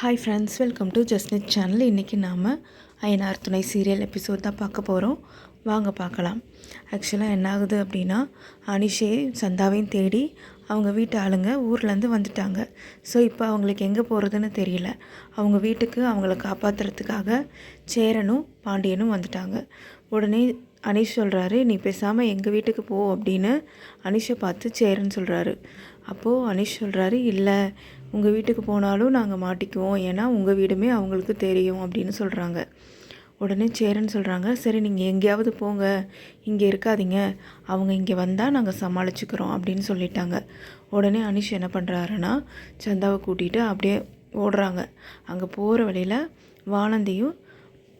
Hi friends, welcome to ஜஸ்னிட் channel. இன்றைக்கி நாம் ஐயனார் துணை சீரியல் எபிசோட் தான் பார்க்க போகிறோம். வாங்க பார்க்கலாம். ஆக்சுவலாக என்ன ஆகுது அப்படின்னா, அனிஷே சந்தாவையும் தேடி அவங்க வீட்டு ஆளுங்க ஊர்லேருந்து வந்துட்டாங்க. ஸோ இப்போ அவங்களுக்கு எங்கே போகிறதுன்னு தெரியல. அவங்க வீட்டுக்கு அவங்கள காப்பாற்றுறதுக்காக சேரனும் பாண்டியனும் வந்துட்டாங்க. உடனே அனீஷ் சொல்கிறாரு, நீ பேசாமல் எங்கள் வீட்டுக்கு போ அப்படின்னு அனீஷை பார்த்து சேரன் சொல்கிறாரு. அப்போது அனீஷ் சொல்கிறாரு, இல்லை உங்கள் வீட்டுக்கு போனாலும் நாங்கள் மாட்டிக்குவோம், ஏன்னா உங்கள் வீடுமே அவங்களுக்கு தெரியும் அப்படின்னு சொல்கிறாங்க. உடனே சேரன் சொல்கிறாங்க, சரி நீங்கள் எங்கேயாவது போங்க, இங்கே இருக்காதீங்க, அவங்க இங்கே வந்தால் நாங்கள் சமாளிச்சுக்கிறோம் அப்படின்னு சொல்லிட்டாங்க. உடனே அனீஷ் என்ன பண்ணுறாருன்னா, சந்தாவை கூட்டிகிட்டு அப்படியே ஓடுறாங்க. அங்கே போகிற வழியில் வானந்தியும்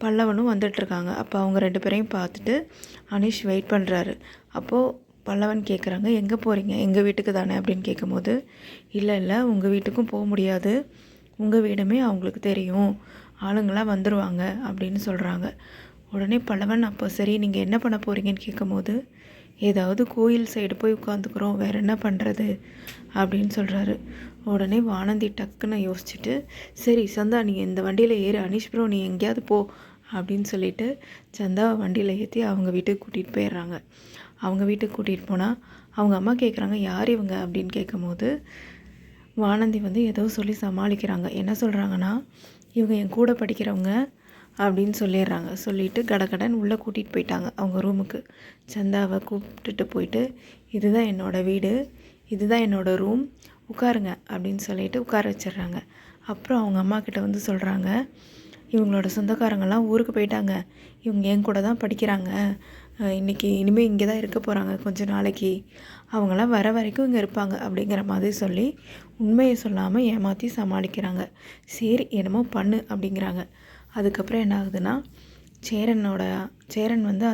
பல்லவனும் வந்துட்டுருக்காங்க. அப்போ அவங்க 2 பேரையும் பார்த்துட்டு அனீஷ் வெயிட் பண்ணுறாரு. அப்போது பல்லவன் கேட்குறாங்க, எங்கே போகிறீங்க, எங்கள் வீட்டுக்கு தானே அப்படின்னு கேட்கும்போது, இல்லை உங்கள் வீட்டுக்கும் போக முடியாது, உங்கள் வீடுமே அவங்களுக்கு தெரியும், ஆளுங்களாம் வந்துடுவாங்க அப்படின்னு சொல்கிறாங்க. உடனே பல்லவன், அப்போ சரி நீங்கள் என்ன பண்ண போகிறீங்கன்னு கேட்கும்போது, ஏதாவது கோயில் சைடு போய் உட்காந்துக்கிறோம், வேறு என்ன பண்ணுறது அப்படின்னு சொல்கிறாரு. உடனே வானந்தி டக்குன்னு யோசிச்சுட்டு, சரி சந்தா நீ இந்த வண்டியில் ஏறு, அனீஷ் ப்ரோ நீ எங்கேயாவது போ அப்படின்னு சொல்லிட்டு சந்தாவை வண்டியில் ஏற்றி அவங்க வீட்டுக்கு கூட்டிகிட்டு போயிடுறாங்க. அவங்க வீட்டுக்கு கூட்டிகிட்டு போனால் அவங்க அம்மா கேட்குறாங்க, யார் இவங்க அப்படின்னு கேட்கும்போது வானந்தி ஏதோ சொல்லி சமாளிக்கிறாங்க. என்ன சொல்கிறாங்கன்னா, இவங்க என் கூட படிக்கிறவங்க அப்படின்னு சொல்லிடுறாங்க. சொல்லிவிட்டு கடகடன் உள்ளே கூட்டிகிட்டு போயிட்டாங்க அவங்க ரூமுக்கு. சந்தாவை கூப்பிட்டுட்டு போயிட்டு, இதுதான் என்னோடய வீடு, இதுதான் என்னோடய ரூம், உட்காருங்க அப்படின்னு சொல்லிட்டு உட்கார வச்சிடுறாங்க. அப்புறம் அவங்க அம்மா கிட்ட சொல்கிறாங்க, இவங்களோட சொந்தக்காரங்கள்லாம் ஊருக்கு போயிட்டாங்க, இவங்க என் கூட தான் படிக்கிறாங்க, இனிமேல் இங்கே தான் இருக்க போகிறாங்க கொஞ்சம் நாளைக்கு, அவங்களாம் வர வரைக்கும் இங்கே இருப்பாங்க அப்படிங்கிற மாதிரி சொல்லி உண்மையை சொல்லாமல் ஏமாற்றி சமாளிக்கிறாங்க. சரி என்னமோ பண்ணு அப்படிங்கிறாங்க. அதுக்கப்புறம் என்ன ஆகுதுன்னா, சேரன்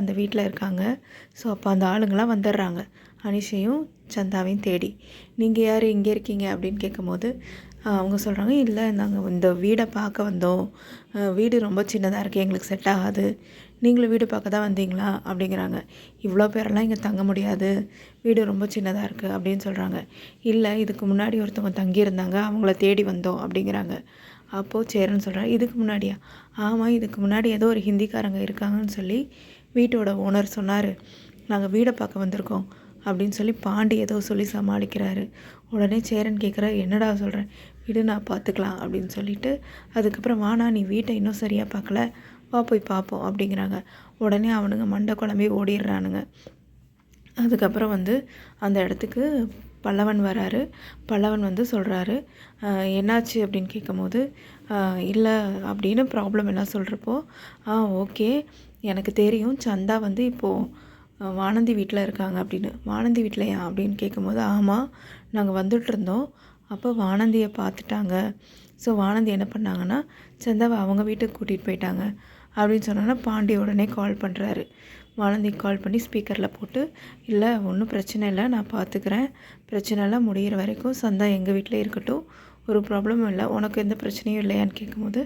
அந்த வீட்டில் இருக்காங்க. ஸோ அப்போ அந்த ஆளுங்களாம் வந்துடுறாங்க அனிஷையும் சந்தாவையும் தேடி. நீங்கள் யார் இங்கே இருக்கீங்க அப்படின்னு கேட்கும்போது அவங்க சொல்கிறாங்க, இல்லை நாங்கள் இந்த வீடை பார்க்க வந்தோம், வீடு ரொம்ப சின்னதாக இருக்குது, எங்களுக்கு செட் ஆகாது, நீங்களும் வீடு பார்க்க தான் வந்தீங்களா அப்படிங்கிறாங்க. இவ்வளோ பேரெல்லாம் இங்கே தங்க முடியாது, வீடு ரொம்ப சின்னதாக இருக்குது அப்படின்னு சொல்கிறாங்க. இல்லை இதுக்கு முன்னாடி ஒருத்தவங்க தங்கியிருந்தாங்க, அவங்கள தேடி வந்தோம் அப்படிங்கிறாங்க. அப்போது சேரன் சொல்கிறார், இதுக்கு முன்னாடியா? ஆமாம், இதுக்கு முன்னாடி ஏதோ ஒரு ஹிந்திக்காரங்க இருக்காங்கன்னு சொல்லி வீட்டோட ஓனர் சொன்னார், நாங்கள் வீடை பார்க்க வந்திருக்கோம் அப்படின்னு சொல்லி பாண்டி ஏதோ சொல்லி சமாளிக்கிறாரு. உடனே சேரன் கேட்குற, என்னடா சொல்கிறேன், வீடு நான் பார்த்துக்கலாம் அப்படின்னு சொல்லிட்டு, அதுக்கப்புறம் வானா நீ வீட்டை இன்னும் சரியாக பார்க்கல, வா போய் பார்ப்போம் அப்படிங்கிறாங்க. உடனே அவனுங்க மண்டை குழம்பி ஓடிடுறானுங்க. அதுக்கப்புறம் அந்த இடத்துக்கு பல்லவன் வராரு. பல்லவன் சொல்கிறாரு, என்னாச்சு அப்படின்னு கேட்கும்போது, இல்லை அப்படின்னு ப்ராப்ளம் எல்லாம் சொல்கிறப்போ, ஓகே எனக்கு தெரியும், சந்தா இப்போது வானந்தி வீட்டில் இருக்காங்க அப்படின்னு. வானந்தி வீட்டிலையா அப்படின்னு கேட்கும்போது, ஆமாம் நாங்கள் வந்துட்டுருந்தோம், அப்போ வானந்தியை பார்த்துட்டாங்க, ஸோ வானந்தி என்ன பண்ணாங்கன்னா சந்தாவை அவங்க வீட்டுக்கு கூட்டிகிட்டு போயிட்டாங்க அப்படின்னு சொன்னோன்னா பாண்டி உடனே கால் பண்ணுறாரு. வானந்திக்கு கால் பண்ணி ஸ்பீக்கரில் போட்டு, இல்லை ஒன்றும் பிரச்சனை இல்லை, நான் பார்த்துக்கிறேன், பிரச்சனைலாம் முடிகிற வரைக்கும் சந்தா எங்கள் வீட்டில் இருக்கட்டும், ஒரு ப்ராப்ளமும் இல்லை, உனக்கு எந்த பிரச்சனையும் இல்லையான்னு கேட்கும்போது,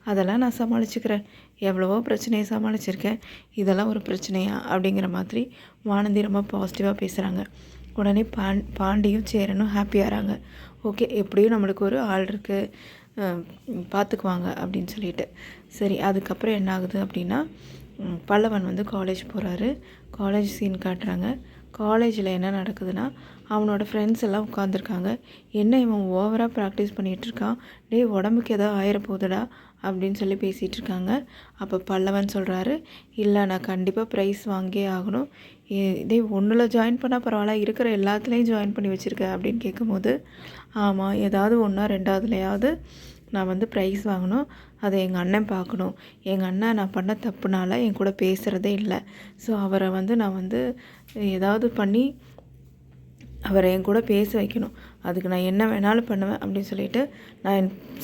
அதெல்லாம் நான் சமாளிச்சுக்கிறேன், எவ்வளவோ பிரச்சனையை சமாளிச்சிருக்கேன், இதெல்லாம் ஒரு பிரச்சனையா அப்படிங்கிற மாதிரி வானந்தி ரொம்ப பாசிட்டிவாக பேசுகிறாங்க. உடனே பாண்டியும் சேரனும் ஹாப்பியாகிறாங்க. ஓகே எப்படியும் நம்மளுக்கு ஒரு ஆள் இருக்குது, பார்த்துக்குவாங்க அப்படின்னு சொல்லிட்டு. சரி அதுக்கப்புறம் என்ன ஆகுது அப்படின்னா, பல்லவன் காலேஜ் போகிறாரு. காலேஜ் சீன் காட்டுறாங்க. காலேஜில் என்ன நடக்குதுன்னா, அவனோட ஃப்ரெண்ட்ஸ் எல்லாம் உட்காந்துருக்காங்க. என்ன இவன் ஓவராக ப்ராக்டிஸ் பண்ணிகிட்ருக்கான், டேய் உடம்புக்கு ஏதோ ஆயிரப்போகுதுடா அப்படின்னு சொல்லி பேசிகிட்டு இருக்காங்க. அப்போ பல்லவன் சொல்கிறாரு, இல்லை நான் கண்டிப்பாக ப்ரைஸ் வாங்கியே ஆகணும், இதே ஒன்றில் ஜாயின் பண்ணால் பரவாயில்ல, இருக்கிற எல்லாத்துலேயும் ஜாயின் பண்ணி வச்சுருக்க அப்படின்னு கேட்கும்போது, ஆமாம் ஏதாவது ஒன்றா ரெண்டாவதுலையாவது நான் ப்ரைஸ் வாங்கணும், அதை எங்கள் அண்ணன் பார்க்கணும், எங்கள் அண்ணன் நான் பண்ண தப்புனால என் கூட பேசுகிறதே இல்லை, ஸோ அவரை நான் ஏதாவது பண்ணி அவரை என் கூட பேச வைக்கணும், அதுக்கு நான் என்ன வேணாலும் பண்ணுவேன் அப்படின்னு சொல்லிட்டு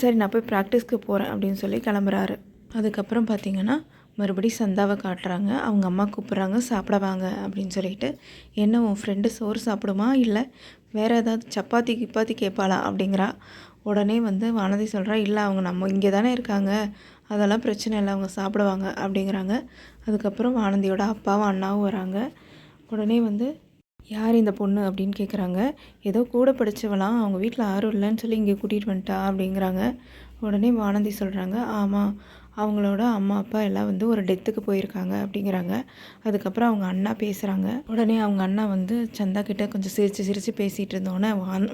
சரி நான் போய் ப்ராக்டிஸ்க்கு போகிறேன் அப்படின்னு சொல்லி கிளம்புறாரு. அதுக்கப்புறம் பார்த்திங்கன்னா மறுபடியும் சந்தாவை காட்டுறாங்க. அவங்க அம்மா கூப்பிட்றாங்க, சாப்பிட வாங்க அப்படின்னு சொல்லிட்டு, என்ன உன் ஃப்ரெண்டு சோறு சாப்பிடுமா இல்லை வேறு ஏதாவது சப்பாத்தி கிப்பாத்தி கேட்பாளா அப்படிங்கிறா. உடனே வானதி சொல்கிறா, இல்லை அவங்க நம்ம இங்கே தானே இருக்காங்க, அதெல்லாம் பிரச்சனை இல்லை, அவங்க சாப்பிடுவாங்க அப்படிங்கிறாங்க. அதுக்கப்புறம் வானதியோட அப்பாவும் அண்ணாவும் வராங்க. உடனே யார் இந்த பொண்ணு அப்படின்னு கேட்குறாங்க. ஏதோ கூட படித்தவளாம், அவங்க வீட்டில் யாரும் இல்லைன்னு சொல்லி இங்கே கூட்டிகிட்டு வந்துட்டா அப்படிங்கிறாங்க. உடனே வானதி சொல்கிறாங்க, ஆமாம் அவங்களோட அம்மா அப்பா எல்லாம் வந்து ஒரு டெத்துக்கு போயிருக்காங்க அப்படிங்கிறாங்க. அதுக்கப்புறம் அவங்க அண்ணா பேசுகிறாங்க. உடனே அவங்க அண்ணா வந்து சந்தா கிட்ட கொஞ்சம் சிரித்து சிரித்து பேசிகிட்டு இருந்தோன்னே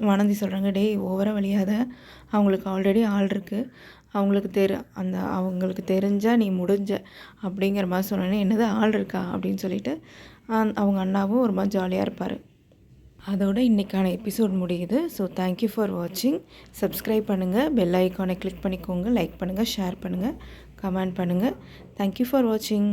வானதி சொல்கிறாங்க, டேய் ஓவராக வழியாத, அவங்களுக்கு ஆல்ரெடி ஆள் இருக்குது, அவங்களுக்கு தெரிஞ்சால் நீ முடிஞ்ச அப்படிங்கிற மாதிரி சொன்னோன்னே, என்னது ஆள் இருக்கா அப்படின்னு சொல்லிட்டு அவங்க அண்ணாவும் ஒரு மாதிரி ஜாலியாக இருப்பார். அதோட இன்றைக்கான எபிசோட் முடியுது. ஸோ தேங்க்யூ ஃபார் வாட்சிங். சப்ஸ்கிரைப் பண்ணுங்கள், பெல் ஐக்கானை கிளிக் பண்ணிக்கோங்க, லைக் பண்ணுங்கள், ஷேர் பண்ணுங்கள், கமெண்ட் பண்ணுங்கள். தேங்க்யூ ஃபார் வாட்சிங்.